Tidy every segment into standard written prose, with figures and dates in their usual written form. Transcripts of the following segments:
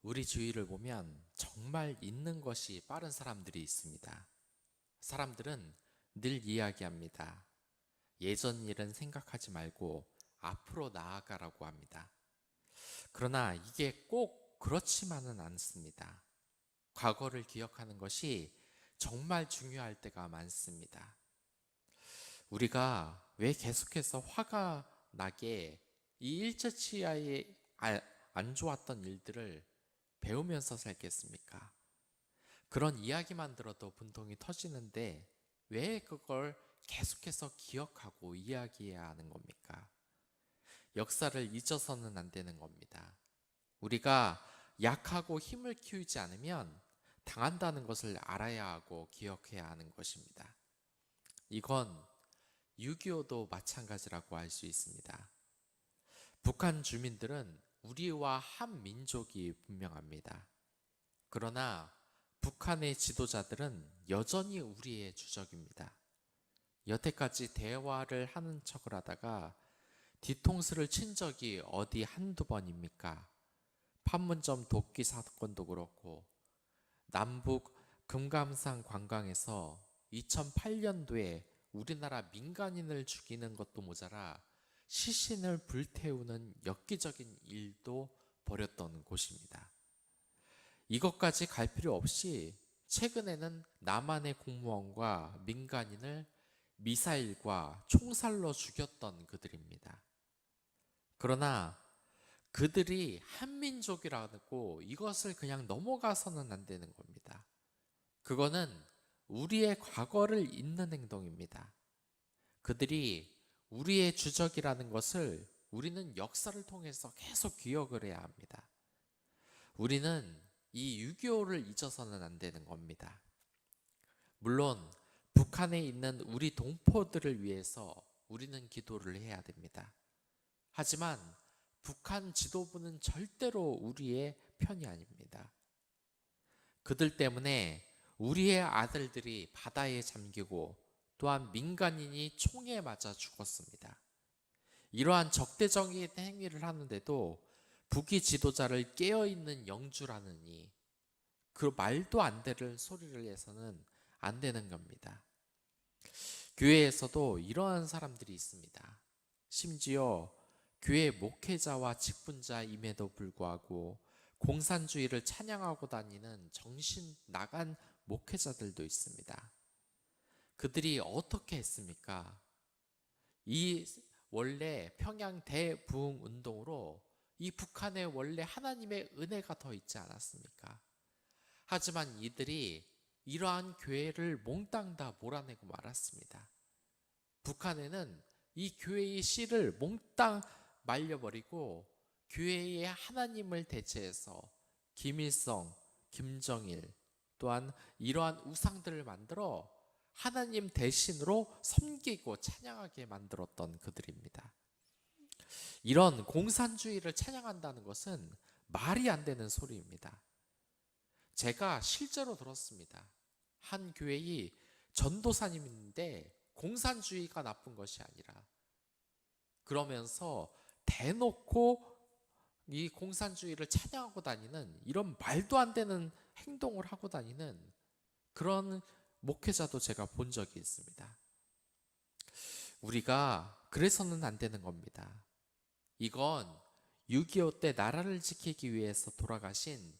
우리 주위를 보면 정말 잊는 것이 빠른 사람들이 있습니다. 사람들은 늘 이야기합니다. 예전 일은 생각하지 말고 앞으로 나아가라고 합니다. 그러나 이게 꼭 그렇지만은 않습니다. 과거를 기억하는 것이 정말 중요할 때가 많습니다. 우리가 왜 계속해서 화가 나게 이 일처치하에 안 좋았던 일들을 배우면서 살겠습니까? 그런 이야기만 들어도 분통이 터지는데 왜 그걸 계속해서 기억하고 이야기해야 하는 겁니까? 역사를 잊어서는 안 되는 겁니다. 우리가 약하고 힘을 키우지 않으면 당한다는 것을 알아야 하고 기억해야 하는 것입니다. 이건 6.25도 마찬가지라고 할 수 있습니다. 북한 주민들은 우리와 한 민족이 분명합니다. 그러나 북한의 지도자들은 여전히 우리의 주적입니다. 여태까지 대화를 하는 척을 하다가 뒤통수를 친 적이 어디 한두 번입니까? 판문점 돕기 사건도 그렇고 남북 금감산 관광에서 2008년도에 우리나라 민간인을 죽이는 것도 모자라 시신을 불태우는 엽기적인 일도 벌였던 곳입니다. 이것까지 갈 필요 없이 최근에는 남한의 공무원과 민간인을 미사일과 총살로 죽였던 그들입니다. 그러나 그들이 한민족이라고 이것을 그냥 넘어가서는 안 되는 겁니다. 그거는 우리의 과거를 잊는 행동입니다. 그들이 우리의 주적이라는 것을 우리는 역사를 통해서 계속 기억을 해야 합니다. 우리는 이 6.25를 잊어서는 안 되는 겁니다. 물론 북한에 있는 우리 동포들을 위해서 우리는 기도를 해야 됩니다. 하지만 북한 지도부는 절대로 우리의 편이 아닙니다. 그들 때문에 우리의 아들들이 바다에 잠기고 또한 민간인이 총에 맞아 죽었습니다. 이러한 적대적인 행위를 하는데도 북이 지도자를 깨어있는 영주라느니 그 말도 안 되는 소리를 해서는 안 되는 겁니다. 교회에서도 이러한 사람들이 있습니다. 심지어 교회 목회자와 직분자임에도 불구하고 공산주의를 찬양하고 다니는 정신 나간 목회자들도 있습니다. 그들이 어떻게 했습니까? 이 원래 평양 대부흥 운동으로 이 북한에 원래 하나님의 은혜가 더 있지 않았습니까? 하지만 이들이 이러한 교회를 몽땅 다 몰아내고 말았습니다. 북한에는 이 교회의 씨를 몽땅 말려버리고 교회의 하나님을 대체해서 김일성, 김정일 또한 이러한 우상들을 만들어 하나님 대신으로 섬기고 찬양하게 만들었던 그들입니다. 이런 공산주의를 찬양한다는 것은 말이 안 되는 소리입니다. 제가 실제로 들었습니다. 한 교회의 전도사님인데 공산주의가 나쁜 것이 아니라 그러면서 대놓고 이 공산주의를 찬양하고 다니는 이런 말도 안 되는 행동을 하고 다니는 그런 목회자도 제가 본 적이 있습니다. 우리가 그래서는 안 되는 겁니다. 이건 6.25 때 나라를 지키기 위해서 돌아가신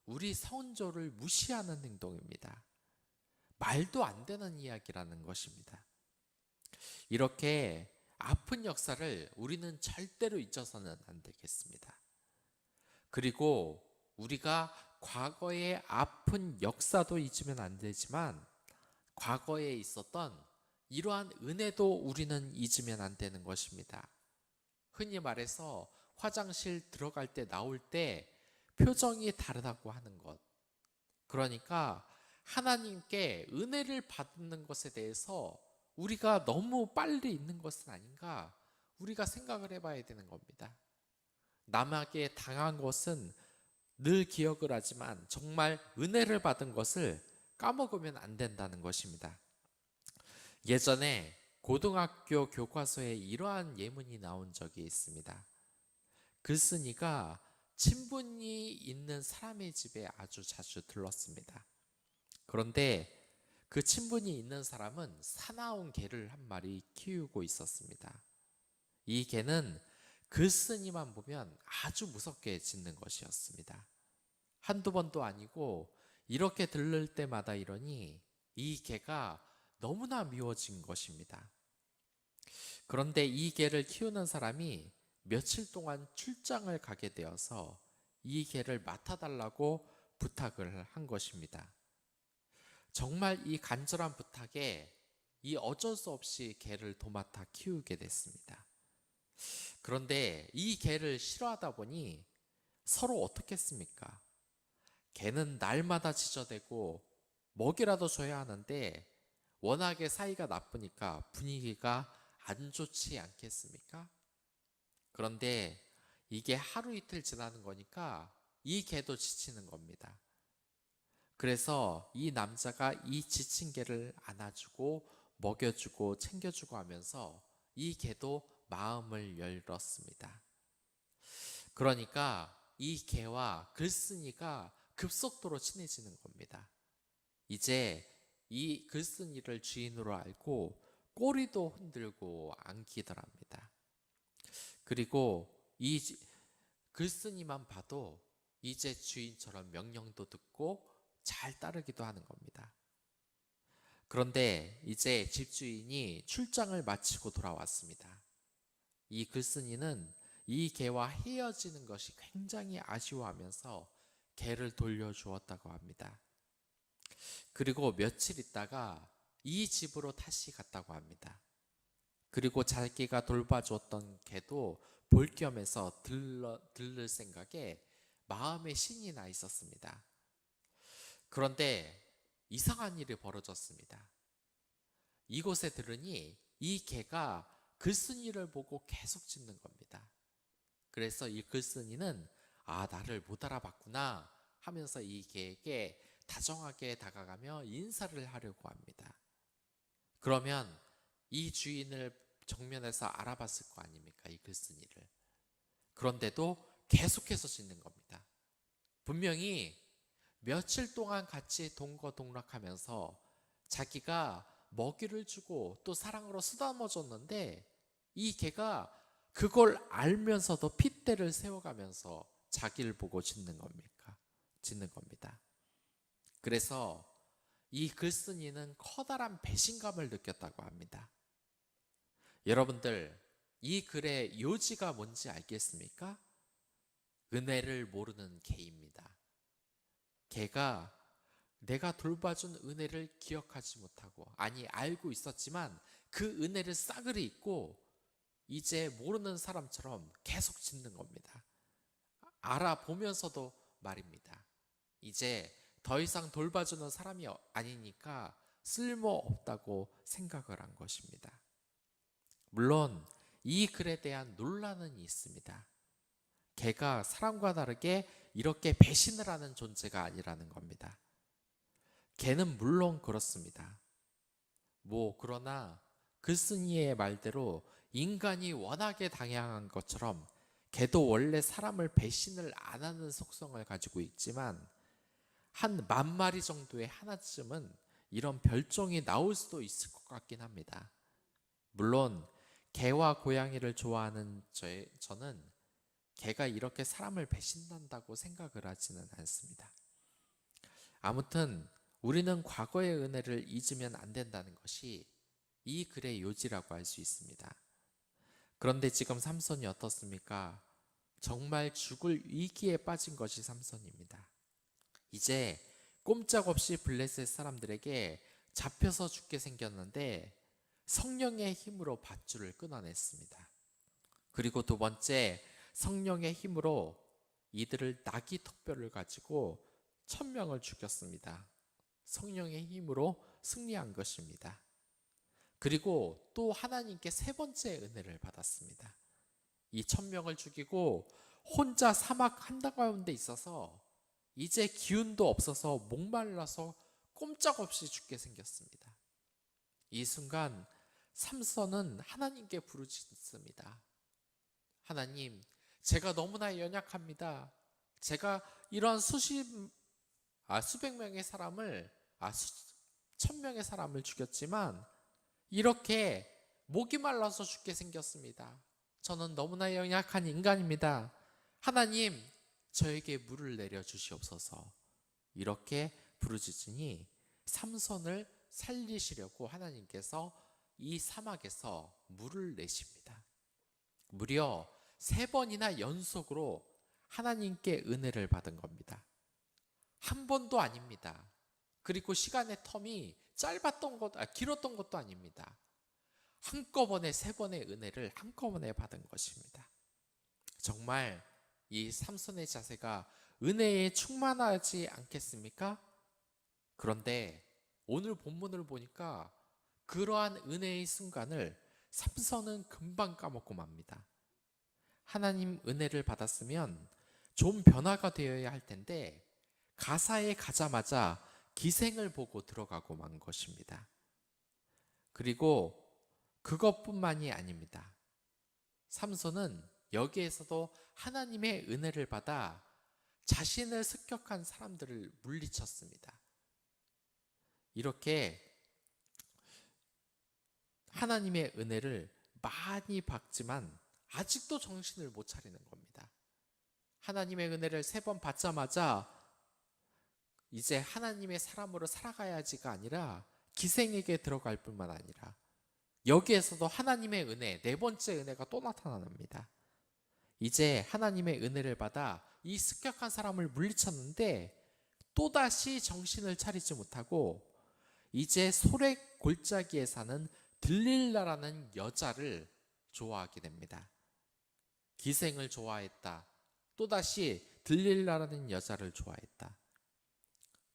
우리 선조를 무시하는 행동입니다. 말도 안 되는 이야기라는 것입니다. 이렇게 아픈 역사를 우리는 절대로 잊어서는 안 되겠습니다. 그리고 우리가 과거의 아픈 역사도 잊으면 안 되지만 과거에 있었던 이러한 은혜도 우리는 잊으면 안 되는 것입니다. 흔히 말해서 화장실 들어갈 때 나올 때 표정이 다르다고 하는 것. 그러니까 하나님께 은혜를 받는 것에 대해서 우리가 너무 빨리 있는 것은 아닌가 우리가 생각을 해봐야 되는 겁니다. 남에게 당한 것은 늘 기억을 하지만 정말 은혜를 받은 것을 까먹으면 안 된다는 것입니다. 예전에 고등학교 교과서에 이러한 예문이 나온 적이 있습니다. 글쓴이가 친분이 있는 사람의 집에 아주 자주 들렀습니다. 그런데 그 친분이 있는 사람은 사나운 개를 한 마리 키우고 있었습니다. 이 개는 글쓴이만 보면 아주 무섭게 짖는 것이었습니다. 한두 번도 아니고 이렇게 들를 때마다 이러니 이 개가 너무나 미워진 것입니다. 그런데 이 개를 키우는 사람이 며칠 동안 출장을 가게 되어서 이 개를 맡아달라고 부탁을 한 것입니다. 정말 이 간절한 부탁에 이 어쩔 수 없이 개를 도맡아 키우게 됐습니다. 그런데 이 개를 싫어하다 보니 서로 어떻겠습니까? 개는 날마다 짖어대고 먹이라도 줘야 하는데 워낙에 사이가 나쁘니까 분위기가 안 좋지 않겠습니까? 그런데 이게 하루 이틀 지나는 거니까 이 개도 지치는 겁니다. 그래서 이 남자가 이 지친 개를 안아주고 먹여주고 챙겨주고 하면서 이 개도 마음을 열었습니다. 그러니까 이 개와 글쓴이가 급속도로 친해지는 겁니다. 이제 이 글쓴이를 주인으로 알고 꼬리도 흔들고 안기더랍니다. 그리고 이 글쓴이만 봐도 이제 주인처럼 명령도 듣고 잘 따르기도 하는 겁니다. 그런데 이제 집주인이 출장을 마치고 돌아왔습니다. 이 글쓴이는 이 개와 헤어지는 것이 굉장히 아쉬워하면서 개를 돌려주었다고 합니다. 그리고 며칠 있다가 이 집으로 다시 갔다고 합니다. 그리고 자기가 돌봐주었던 개도 볼 겸해서 들를 생각에 마음에 신이 나 있었습니다. 그런데 이상한 일이 벌어졌습니다. 이곳에 들으니 이 개가 글쓴이를 보고 계속 짖는 겁니다. 그래서 이 글쓴이는 나를 못 알아봤구나 하면서 이 개에게 다정하게 다가가며 인사를 하려고 합니다. 그러면 이 주인을 정면에서 알아봤을 거 아닙니까? 이 글쓴이를. 그런데도 계속해서 짖는 겁니다. 분명히 며칠 동안 같이 동거동락하면서 자기가 먹이를 주고 또 사랑으로 쓰다듬어 줬는데 이 개가 그걸 알면서도 핏대를 세워가면서 자기를 보고 짖는 겁니다. 그래서 이 글쓴이는 커다란 배신감을 느꼈다고 합니다. 여러분들, 이 글의 요지가 뭔지 알겠습니까? 은혜를 모르는 개입니다. 개가 내가 돌봐준 은혜를 기억하지 못하고, 알고 있었지만 그 은혜를 싸그리 잊고 이제 모르는 사람처럼 계속 짖는 겁니다. 알아보면서도 말입니다. 이제 더 이상 돌봐주는 사람이 아니니까 쓸모없다고 생각을 한 것입니다. 물론 이 글에 대한 논란은 있습니다. 개가 사람과 다르게 이렇게 배신을 하는 존재가 아니라는 겁니다. 개는 물론 그렇습니다. 그러나 글쓴이의 말대로 인간이 워낙에 다양한 것처럼 개도 원래 사람을 배신을 안 하는 속성을 가지고 있지만 한 10,000마리 정도의 하나쯤은 이런 별종이 나올 수도 있을 것 같긴 합니다. 물론 개와 고양이를 좋아하는 저는 개가 이렇게 사람을 배신한다고 생각을 하지는 않습니다. 아무튼 우리는 과거의 은혜를 잊으면 안 된다는 것이 이 글의 요지라고 할 수 있습니다. 그런데 지금 삼손이 어떻습니까? 정말 죽을 위기에 빠진 것이 삼손입니다. 이제 꼼짝없이 블레셋 사람들에게 잡혀서 죽게 생겼는데 성령의 힘으로 밧줄을 끊어냈습니다. 그리고 두 번째, 성령의 힘으로 이들을 나귀 턱뼈를 가지고 1,000명을 죽였습니다. 성령의 힘으로 승리한 것입니다. 그리고 또 하나님께 세 번째 은혜를 받았습니다. 이 1,000명을 죽이고 혼자 사막 한가운데 있어서 이제 기운도 없어서 목말라서 꼼짝없이 죽게 생겼습니다. 이 순간 삼손은 하나님께 부르짖습니다. 하나님, 제가 너무나 연약합니다. 제가 이런 수백 명의 사람을, 수천 명의 사람을 죽였지만 이렇게 목이 말라서 죽게 생겼습니다. 저는 너무나 연약한 인간입니다. 하나님, 저에게 물을 내려 주시옵소서. 이렇게 부르짖으니 삼손을 살리시려고 하나님께서 이 사막에서 물을 내십니다. 무려 3번이나 연속으로 하나님께 은혜를 받은 겁니다. 한 번도 아닙니다. 그리고 시간의 텀이 길었던 것도 아닙니다. 한꺼번에 3번의 은혜를 한꺼번에 받은 것입니다. 정말 이 삼손의 자세가 은혜에 충만하지 않겠습니까? 그런데 오늘 본문을 보니까 그러한 은혜의 순간을 삼손은 금방 까먹고 맙니다. 하나님 은혜를 받았으면 좀 변화가 되어야 할 텐데 가사에 가자마자 기생을 보고 들어가고 만 것입니다. 그리고 그것뿐만이 아닙니다. 삼손은 여기에서도 하나님의 은혜를 받아 자신을 습격한 사람들을 물리쳤습니다. 이렇게 하나님의 은혜를 많이 받지만 아직도 정신을 못 차리는 겁니다. 하나님의 은혜를 3번 받자마자 이제 하나님의 사람으로 살아가야지가 아니라 기생에게 들어갈 뿐만 아니라 여기에서도 하나님의 은혜, 4번째 은혜가 또 나타납니다. 이제 하나님의 은혜를 받아 이 습격한 사람을 물리쳤는데 또다시 정신을 차리지 못하고 이제 소렉 골짜기에 사는 들릴라라는 여자를 좋아하게 됩니다. 기생을 좋아했다. 또다시 들릴라라는 여자를 좋아했다.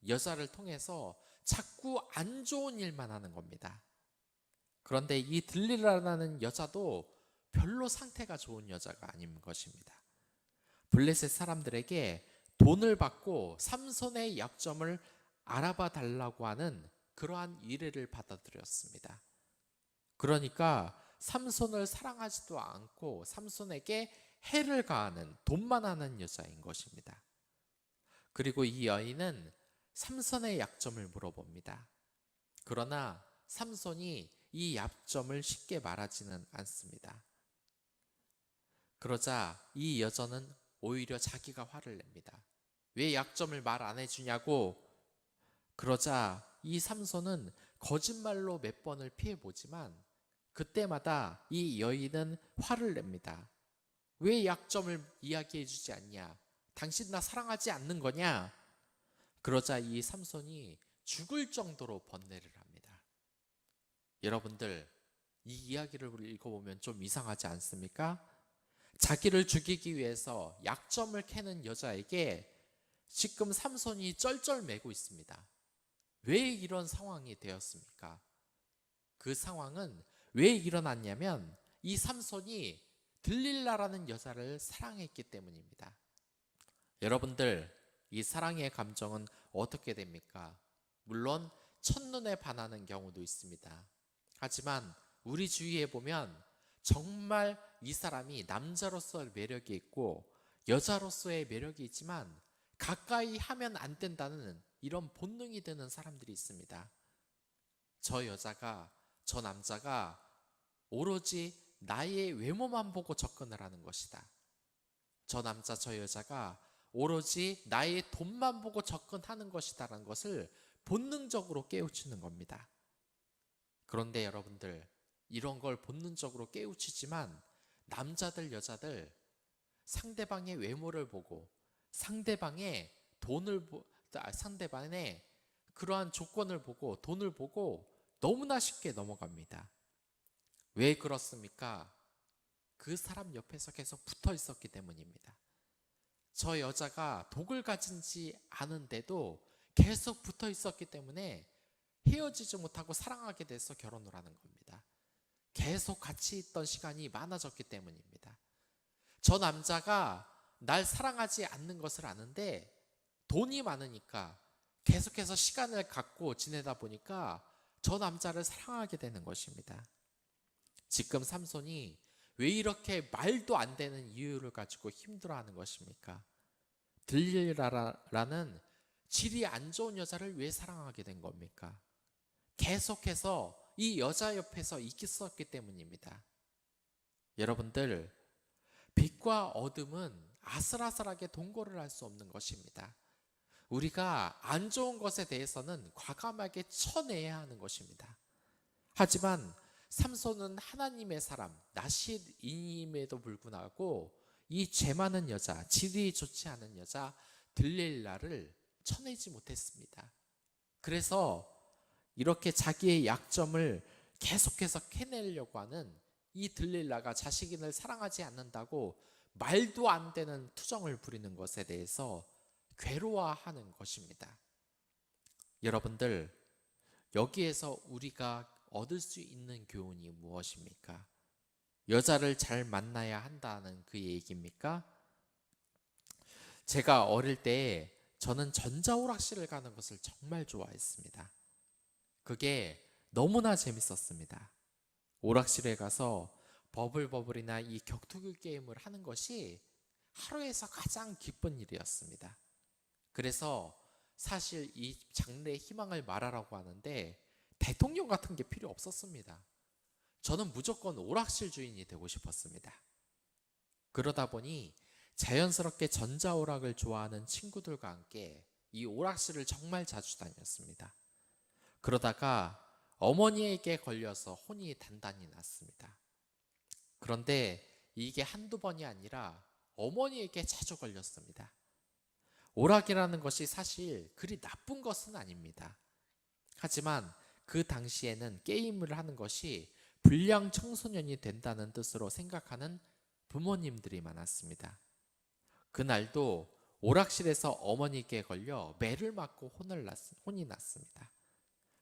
여자를 통해서 자꾸 안 좋은 일만 하는 겁니다. 그런데 이 들릴라라는 여자도 별로 상태가 좋은 여자가 아닌 것입니다. 블레셋 사람들에게 돈을 받고 삼손의 약점을 알아봐 달라고 하는 그러한 의뢰를 받아들였습니다. 그러니까 삼손을 사랑하지도 않고 삼손에게 해를 가하는, 돈만 하는 여자인 것입니다. 그리고 이 여인은 삼손의 약점을 물어봅니다. 그러나 삼손이 이 약점을 쉽게 말하지는 않습니다. 그러자 이 여자는 오히려 자기가 화를 냅니다. 왜 약점을 말 안 해주냐고. 그러자 이 삼손은 거짓말로 몇 번을 피해보지만 그때마다 이 여인은 화를 냅니다. 왜 약점을 이야기해주지 않냐? 당신 나 사랑하지 않는 거냐? 그러자 이 삼손이 죽을 정도로 번뇌를 합니다. 여러분들, 이 이야기를 읽어보면 좀 이상하지 않습니까? 자기를 죽이기 위해서 약점을 캐는 여자에게 지금 삼손이 쩔쩔매고 있습니다. 왜 이런 상황이 되었습니까? 그 상황은 왜 일어났냐면 이 삼손이 들릴라라는 여자를 사랑했기 때문입니다. 여러분들, 이 사랑의 감정은 어떻게 됩니까? 물론 첫눈에 반하는 경우도 있습니다. 하지만 우리 주위에 보면 정말 이 사람이 남자로서의 매력이 있고 여자로서의 매력이 있지만 가까이 하면 안 된다는 이런 본능이 드는 사람들이 있습니다. 저 남자가 오로지 나의 외모만 보고 접근을 하는 것이다. 저 남자, 저 여자가 오로지 나의 돈만 보고 접근하는 것이다라는 것을 본능적으로 깨우치는 겁니다. 그런데 여러분들, 이런 걸 본능적으로 깨우치지만 남자들, 여자들 상대방의 외모를 보고 상대방의 그러한 조건을 보고 돈을 보고 너무나 쉽게 넘어갑니다. 왜 그렇습니까? 그 사람 옆에서 계속 붙어 있었기 때문입니다. 저 여자가 독을 가진지 아는데도 계속 붙어 있었기 때문에 헤어지지 못하고 사랑하게 돼서 결혼을 하는 겁니다. 계속 같이 있던 시간이 많아졌기 때문입니다. 저 남자가 날 사랑하지 않는 것을 아는데 돈이 많으니까 계속해서 시간을 갖고 지내다 보니까 저 남자를 사랑하게 되는 것입니다. 지금 삼손이 왜 이렇게 말도 안 되는 이유를 가지고 힘들어하는 것입니까? 들릴라라는 질이 안 좋은 여자를 왜 사랑하게 된 겁니까? 계속해서 이 여자 옆에서 있었기 때문입니다. 여러분들, 빛과 어둠은 아슬아슬하게 동거를 할 수 없는 것입니다. 우리가 안 좋은 것에 대해서는 과감하게 쳐내야 하는 것입니다. 하지만 삼손은 하나님의 사람, 나시인임에도 불구하고 이 죄 많은 여자, 질이 좋지 않은 여자 들릴라를 쳐내지 못했습니다. 그래서 이렇게 자기의 약점을 계속해서 캐내려고 하는 이 들릴라가 자신을 사랑하지 않는다고 말도 안 되는 투정을 부리는 것에 대해서 괴로워하는 것입니다. 여러분들, 여기에서 우리가 얻을 수 있는 교훈이 무엇입니까? 여자를 잘 만나야 한다는 그 얘기입니까? 제가 어릴 때 저는 전자오락실을 가는 것을 정말 좋아했습니다. 그게 너무나 재밌었습니다. 오락실에 가서 버블버블이나 이 격투기 게임을 하는 것이 하루에서 가장 기쁜 일이었습니다. 그래서 사실 이 장래의 희망을 말하라고 하는데 대통령 같은 게 필요 없었습니다. 저는 무조건 오락실 주인이 되고 싶었습니다. 그러다 보니 자연스럽게 전자오락을 좋아하는 친구들과 함께 이 오락실을 정말 자주 다녔습니다. 그러다가 어머니에게 걸려서 혼이 단단히 났습니다. 그런데 이게 한두 번이 아니라 어머니에게 자주 걸렸습니다. 오락이라는 것이 사실 그리 나쁜 것은 아닙니다. 하지만 그 당시에는 게임을 하는 것이 불량 청소년이 된다는 뜻으로 생각하는 부모님들이 많았습니다. 그날도 오락실에서 어머니께 걸려 매를 맞고 혼이 났습니다.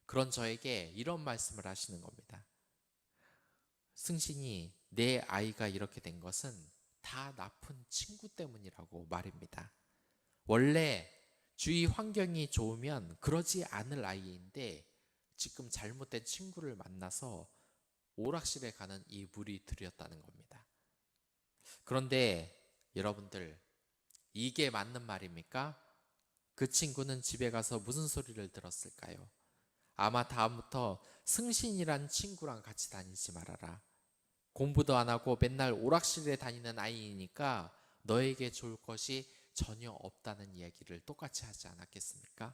그런 저에게 이런 말씀을 하시는 겁니다. 승신이, 내 아이가 이렇게 된 것은 다 나쁜 친구 때문이라고 말입니다. 원래 주위 환경이 좋으면 그러지 않을 아이인데 지금 잘못된 친구를 만나서 오락실에 가는 이 물이 들였다는 겁니다. 그런데 여러분들, 이게 맞는 말입니까? 그 친구는 집에 가서 무슨 소리를 들었을까요? 아마 다음부터 승신이란 친구랑 같이 다니지 말아라. 공부도 안 하고 맨날 오락실에 다니는 아이니까 너에게 좋을 것이 전혀 없다는 이야기를 똑같이 하지 않았겠습니까?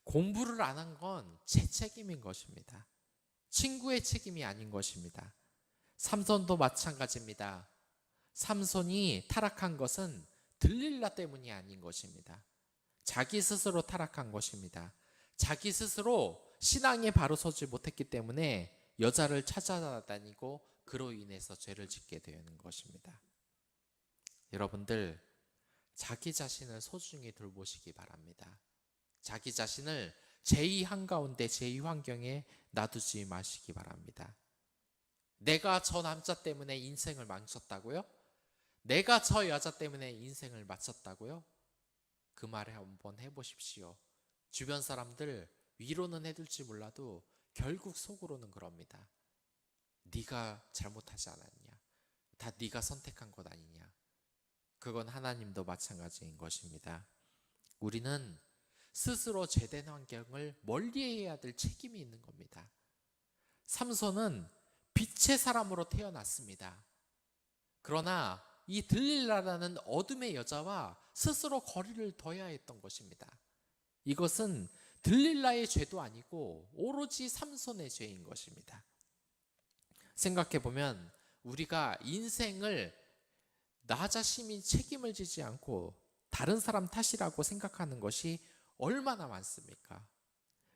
공부를 안 한 건 제 책임인 것입니다. 친구의 책임이 아닌 것입니다. 삼손도 마찬가지입니다. 삼손이 타락한 것은 들릴라 때문이 아닌 것입니다. 자기 스스로 타락한 것입니다. 자기 스스로 신앙에 바로 서지 못했기 때문에 여자를 찾아다니고 그로 인해서 죄를 짓게 되는 것입니다. 여러분들, 자기 자신을 소중히 돌보시기 바랍니다. 자기 자신을 제2 한가운데 제2 환경에 놔두지 마시기 바랍니다. 내가 저 남자 때문에 인생을 망쳤다고요? 내가 저 여자 때문에 인생을 마쳤다고요? 그 말을 한번 해보십시오. 주변 사람들 위로는 해줄지 몰라도 결국 속으로는 그럽니다. 네가 잘못하지 않았냐? 다 네가 선택한 것 아니냐? 그건 하나님도 마찬가지인 것입니다. 우리는 스스로 죄된 환경을 멀리해야 될 책임이 있는 겁니다. 삼손은 빛의 사람으로 태어났습니다. 그러나 이 들릴라라는 어둠의 여자와 스스로 거리를 둬야 했던 것입니다. 이것은 들릴라의 죄도 아니고 오로지 삼손의 죄인 것입니다. 생각해보면 우리가 인생을 나 자신이 책임을 지지 않고 다른 사람 탓이라고 생각하는 것이 얼마나 많습니까?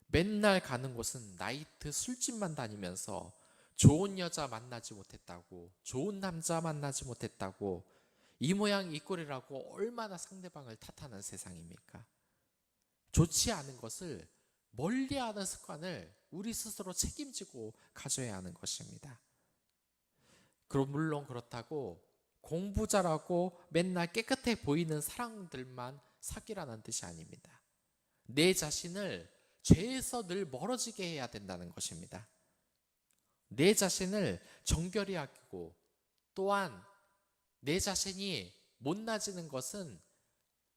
맨날 가는 곳은 나이트 술집만 다니면서 좋은 여자 만나지 못했다고, 좋은 남자 만나지 못했다고, 이 모양 이 꼴이라고 얼마나 상대방을 탓하는 세상입니까? 좋지 않은 것을 멀리하는 습관을 우리 스스로 책임지고 가져야 하는 것입니다. 그럼 물론 그렇다고 공부 잘하고 맨날 깨끗해 보이는 사람들만 사귀라는 뜻이 아닙니다. 내 자신을 죄에서 늘 멀어지게 해야 된다는 것입니다. 내 자신을 정결히 하고 또한 내 자신이 못나지는 것은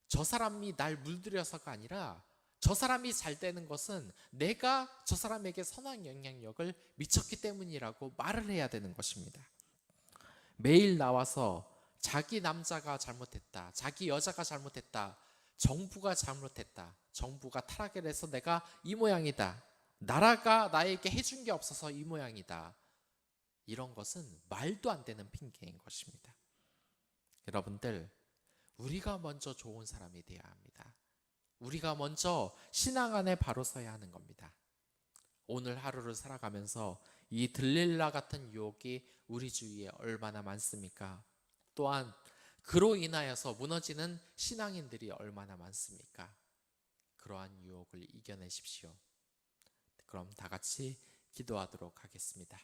저 사람이 날 물들여서가 아니라 저 사람이 잘 되는 것은 내가 저 사람에게 선한 영향력을 미쳤기 때문이라고 말을 해야 되는 것입니다. 매일 나와서 자기 남자가 잘못했다, 자기 여자가 잘못했다, 정부가 잘못했다, 정부가 타락을 해서 내가 이 모양이다, 나라가 나에게 해준 게 없어서 이 모양이다, 이런 것은 말도 안 되는 핑계인 것입니다. 여러분들, 우리가 먼저 좋은 사람이 되어야 합니다. 우리가 먼저 신앙 안에 바로 서야 하는 겁니다. 오늘 하루를 살아가면서 이 들릴라 같은 유혹이 우리 주위에 얼마나 많습니까? 또한 그로 인하여서 무너지는 신앙인들이 얼마나 많습니까? 그러한 유혹을 이겨내십시오. 그럼 다 같이 기도하도록 하겠습니다.